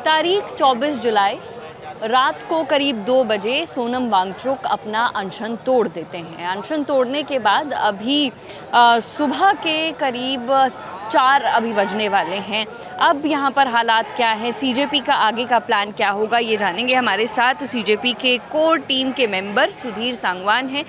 तारीख 24 जुलाई रात को करीब 2 बजे सोनम वांगचुक अपना अनशन तोड़ देते हैं। अनशन तोड़ने के बाद अभी सुबह के करीब 4 अभी बजने वाले हैं। अब यहाँ पर हालात क्या है, सीजेपी का आगे का प्लान क्या होगा, ये जानेंगे। हमारे साथ सीजेपी के कोर टीम के मेंबर सुधीर सांगवान हैं।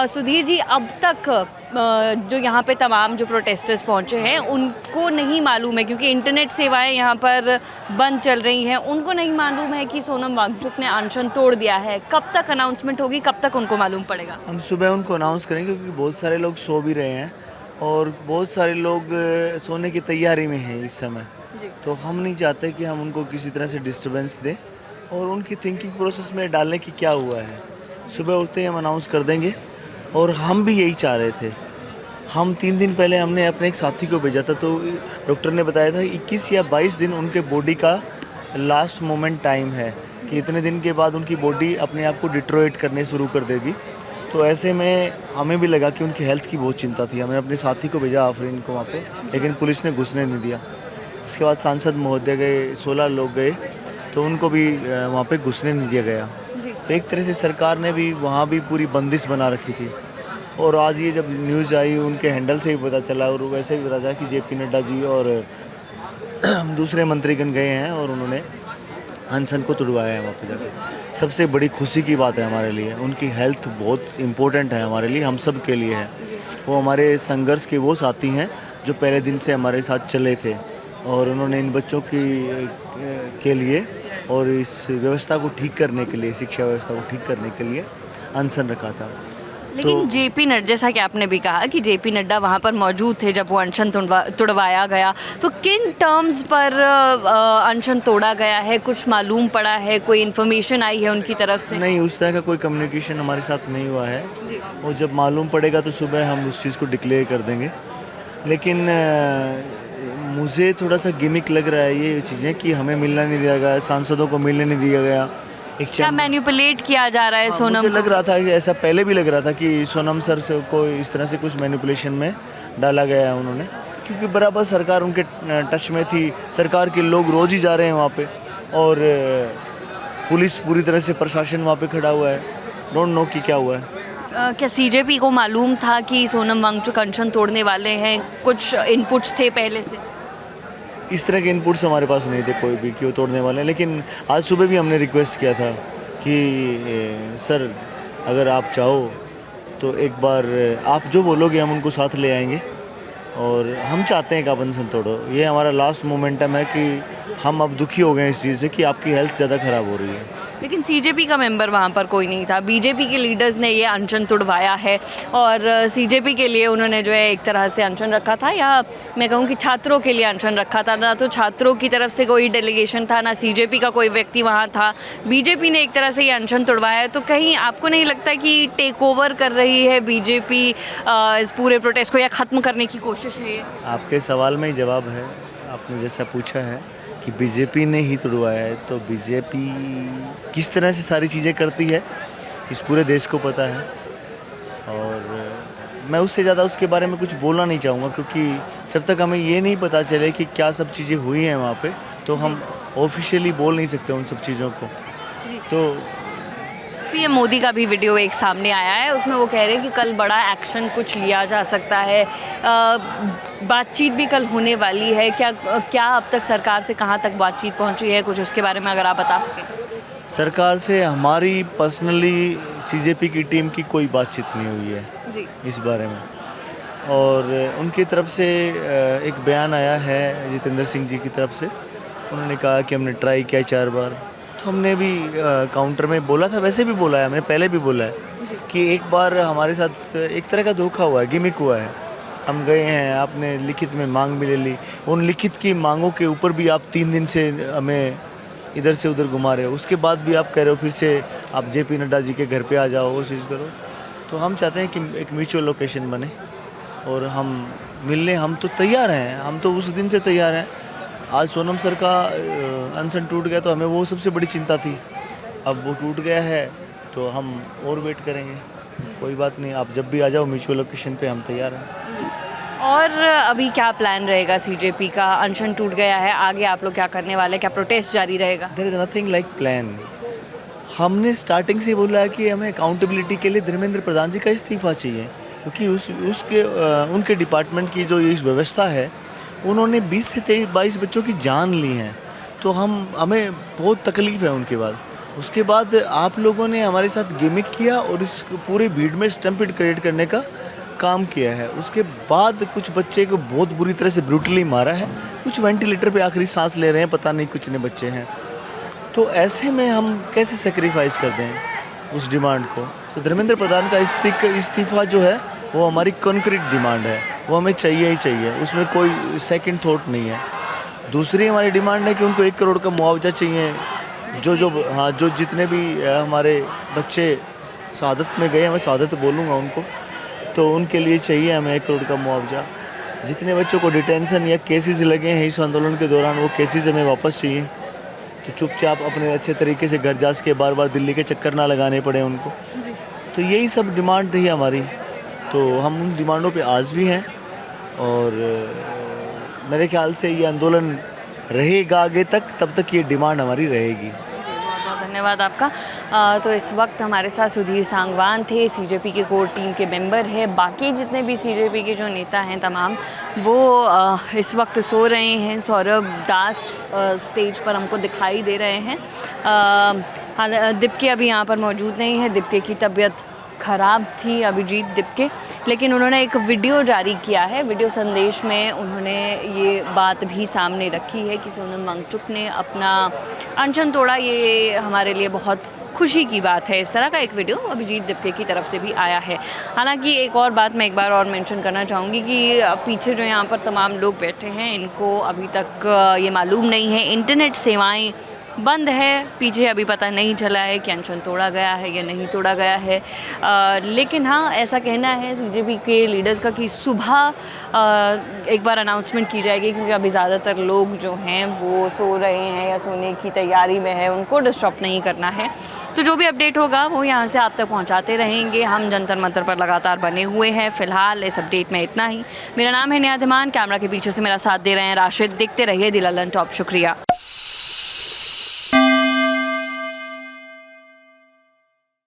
सुधीर जी, अब तक जो यहाँ पे तमाम जो प्रोटेस्टर्स पहुँचे हैं उनको नहीं मालूम है, क्योंकि इंटरनेट सेवाएं यहाँ पर बंद चल रही हैं, उनको नहीं मालूम है कि सोनम वांगचुक ने अनशन तोड़ दिया है। कब तक अनाउंसमेंट होगी, कब तक उनको मालूम पड़ेगा? हम सुबह उनको अनाउंस करेंगे, क्योंकि बहुत सारे लोग सो भी रहे हैं और बहुत सारे लोग सोने की तैयारी में हैं इस समय। तो हम नहीं चाहते कि हम उनको किसी तरह से डिस्टर्बेंस दें और उनकी थिंकिंग प्रोसेस में डालने की क्या हुआ है। सुबह उठते ही हम अनाउंस कर देंगे और हम भी यही चाह रहे थे। हम 3 दिन पहले हमने अपने एक साथी को भेजा था, तो डॉक्टर ने बताया था 21 या 22 दिन उनके बॉडी का लास्ट मोमेंट टाइम है कि इतने दिन के बाद उनकी बॉडी अपने आप को डिट्रोएट करने शुरू कर देगी। तो ऐसे में हमें भी लगा कि उनकी हेल्थ की बहुत चिंता थी। हमने अपने साथी को भेजा आफरीन को वहाँ पे, लेकिन पुलिस ने घुसने नहीं दिया। उसके बाद सांसद महोदय गए, 16 लोग गए, तो उनको भी वहाँ पे घुसने नहीं दिया गया। तो एक तरह से सरकार ने भी वहाँ भी पूरी बंदिश बना रखी थी। और आज ये जब न्यूज़ आई उनके हैंडल से ही पता चला, और वैसे भी पता चला कि जेपी नड्डा जी और दूसरे मंत्रीगण गए हैं और उन्होंने अनशन को तुड़वाया है वहाँ पे जाके। सबसे बड़ी खुशी की बात है हमारे लिए। उनकी हेल्थ बहुत इम्पोर्टेंट है हमारे लिए, हम सब के लिए है। वो हमारे संघर्ष के वो साथी हैं जो पहले दिन से हमारे साथ चले थे, और उन्होंने इन बच्चों के लिए और इस व्यवस्था को ठीक करने के लिए, शिक्षा व्यवस्था को ठीक करने के लिए अनशन रखा था। लेकिन जेपी नड्डा, जैसा कि आपने भी कहा कि जेपी नड्डा वहाँ पर मौजूद थे जब वो अनशन तुड़वाया गया, तो किन टर्म्स पर अनशन तोड़ा गया है, कुछ मालूम पड़ा है, कोई इन्फॉर्मेशन आई है उनकी तरफ से? नहीं, उस तरह का कोई कम्युनिकेशन हमारे साथ नहीं हुआ है। वो जब मालूम पड़ेगा तो सुबह हम उस चीज़ को डिक्लेयर कर देंगे। लेकिन मुझे थोड़ा सा गिमिक लग रहा है ये चीज़ें कि हमें मिलना नहीं दिया गया, सांसदों को मिलने नहीं दिया गया। क्या मैनिपुलेट किया जा रहा है सोनम? मुझे लग रहा था कि ऐसा पहले भी लग रहा था कि सोनम सर से को इस तरह से कुछ मैनिपुलेशन में डाला गया है उन्होंने, क्योंकि बराबर सरकार उनके टच में थी। सरकार के लोग रोज़ ही जा रहे हैं वहाँ पे, और पुलिस पूरी तरह से, प्रशासन वहाँ पे खड़ा हुआ है। डोंट नो कि क्या हुआ है। क्या सीजेपी को मालूम था कि सोनम वांगचुक अनशन तोड़ने वाले हैं? कुछ इनपुट्स थे पहले से? इस तरह के इनपुट्स हमारे पास नहीं थे कोई भी कि वो तोड़ने वाले हैं। लेकिन आज सुबह भी हमने रिक्वेस्ट किया था कि सर, अगर आप चाहो तो एक बार आप जो बोलोगे हम उनको साथ ले आएंगे, और हम चाहते हैं कि आप अनशन तोड़ो। ये हमारा लास्ट मोमेंटम है कि हम अब दुखी हो गए इस चीज़ से कि आपकी हेल्थ ज़्यादा ख़राब हो रही है। लेकिन सीजेपी का मेंबर वहाँ पर कोई नहीं था। बीजेपी के लीडर्स ने ये अनशन तुड़वाया है, और सीजेपी के लिए उन्होंने जो है एक तरह से अनशन रखा था, या मैं कहूँ कि छात्रों के लिए अनशन रखा था। ना तो छात्रों की तरफ से कोई डेलीगेशन था, ना सीजेपी का कोई व्यक्ति वहाँ था। बीजेपी ने एक तरह से ये अनशन तुड़वाया है। तो कहीं आपको नहीं लगता कि टेक ओवर कर रही है बीजेपी इस पूरे प्रोटेस्ट को, या ख़त्म करने की कोशिश है ये? आपके सवाल में ही जवाब है। आपने जैसा पूछा है कि बीजेपी ने ही तुड़वाया है, तो बीजेपी किस तरह से सारी चीज़ें करती है इस पूरे देश को पता है, और मैं उससे ज़्यादा उसके बारे में कुछ बोलना नहीं चाहूँगा, क्योंकि जब तक हमें ये नहीं पता चले कि क्या सब चीज़ें हुई हैं वहाँ पे, तो हम ऑफिशियली बोल नहीं सकते उन सब चीज़ों को। तो पीएम मोदी का भी वीडियो एक सामने आया है, उसमें वो कह रहे हैं कि कल बड़ा एक्शन कुछ लिया जा सकता है। बातचीत भी कल होने वाली है। क्या अब तक सरकार से कहाँ तक बातचीत पहुँची है, कुछ उसके बारे में अगर आप बता सकें? सरकार से हमारी पर्सनली सीजेपी की टीम की कोई बातचीत नहीं हुई है इस बारे में, और उनकी तरफ से एक बयान आया है जितेंद्र सिंह जी की तरफ से। उन्होंने कहा कि हमने ट्राई किया 4 बार, तो हमने भी काउंटर में बोला था, वैसे भी बोला है, हमने पहले भी बोला है कि एक बार हमारे साथ एक तरह का धोखा हुआ है, गिमिक हुआ है। हम गए हैं, आपने लिखित में मांग भी ले ली, उन लिखित की मांगों के ऊपर भी आप 3 दिन से हमें इधर से उधर घुमा रहे हो, उसके बाद भी आप कह रहे हो फिर से आप जेपी नड्डा जी के घर पे आ जाओ, वो चीज़ करो। तो हम चाहते हैं कि एक म्यूचुअल लोकेशन बने और हम मिलने, हम तो तैयार हैं, हम तो उस दिन से तैयार हैं। आज सोनम सर का अनशन टूट गया तो हमें वो सबसे बड़ी चिंता थी। अब वो टूट गया है तो हम और वेट करेंगे। कोई बात नहीं, आप जब भी आ जाओ म्यूचुअल लोकेशन पे, हम तैयार हैं। और अभी क्या प्लान रहेगा सीजेपी का? अनशन टूट गया है, आगे आप लोग क्या करने वाले हैं? क्या प्रोटेस्ट जारी रहेगा? There is nothing like plan. हमने स्टार्टिंग से बोला है कि हमें अकाउंटेबिलिटी के लिए धर्मेंद्र प्रधान जी का इस्तीफा चाहिए, क्योंकि उनके डिपार्टमेंट की जो ये व्यवस्था है, उन्होंने 20 से 22 बच्चों की जान ली है। तो हमें बहुत तकलीफ़ है उनके बाद। उसके बाद आप लोगों ने हमारे साथ गिमिक किया और इस पूरे भीड़ में स्टम्पिड क्रिएट करने का काम किया है। उसके बाद कुछ बच्चे को बहुत बुरी तरह से ब्रूटली मारा है, कुछ वेंटिलेटर पे आखिरी सांस ले रहे हैं, पता नहीं कितने बच्चे हैं। तो ऐसे में हम कैसे सेक्रीफाइस कर दें उस डिमांड को? तो धर्मेंद्र प्रधान का इस्तीफा जो है वो हमारी कॉन्क्रीट डिमांड है, वो हमें चाहिए ही चाहिए, उसमें कोई सेकंड थॉट नहीं है। दूसरी हमारी डिमांड है कि उनको 1 करोड़ का मुआवजा चाहिए। जो जितने भी हमारे बच्चे शहादत में गए, मैं शहादत बोलूँगा उनको, तो उनके लिए चाहिए हमें 1 करोड़ का मुआवजा। जितने बच्चों को डिटेंशन या केसेस लगे हैं इस आंदोलन के दौरान, वो केसेस हमें वापस चाहिए, तो चुपचाप अपने अच्छे तरीके से घर जा के बार बार दिल्ली के चक्कर ना लगाने पड़े उनको। तो यही सब डिमांड थी हमारी, तो हम उन डिमांडों पे आज भी हैं और मेरे ख्याल से ये आंदोलन रहेगा आगे तक, तब तक ये डिमांड हमारी रहेगी। बहुत बहुत धन्यवाद आपका। तो इस वक्त हमारे साथ सुधीर सांगवान थे, सीजेपी के कोर टीम के मेंबर हैं। बाकी जितने भी सीजेपी के जो नेता हैं तमाम, वो इस वक्त सो रहे हैं। सौरभ दास स्टेज पर हमको दिखाई दे रहे हैं। दीपके अभी यहाँ पर मौजूद नहीं है, दीपके की तबीयत ख़राब थी, अभिजीत दीपके, लेकिन उन्होंने एक वीडियो जारी किया है। वीडियो संदेश में उन्होंने ये बात भी सामने रखी है कि सोनम वांगचुक ने अपना अनशन तोड़ा, ये हमारे लिए बहुत खुशी की बात है। इस तरह का एक वीडियो अभिजीत दीपके की तरफ से भी आया है। हालांकि एक और बात मैं एक बार और मेंशन करना चाहूँगी कि पीछे जो यहाँ पर तमाम लोग बैठे हैं, इनको अभी तक ये मालूम नहीं है, इंटरनेट सेवाएँ बंद है। पीछे अभी पता नहीं चला है कि अनशन तोड़ा गया है या नहीं तोड़ा गया है। लेकिन हाँ, ऐसा कहना है सीजेपी के लीडर्स का कि सुबह एक बार अनाउंसमेंट की जाएगी, क्योंकि अभी ज़्यादातर लोग जो हैं वो सो रहे हैं या सोने की तैयारी में है, उनको डिस्टर्ब नहीं करना है। तो जो भी अपडेट होगा वो यहाँ से आप तक पहुँचाते रहेंगे। हम जंतर मंतर पर लगातार बने हुए हैं। फ़िलहाल इस अपडेट में इतना ही। मेरा नाम है निया धीमान, कैमरा के पीछे से मेरा साथ दे रहे हैं राशिद। देखते रहिए दिल अलन टॉप। शुक्रिया।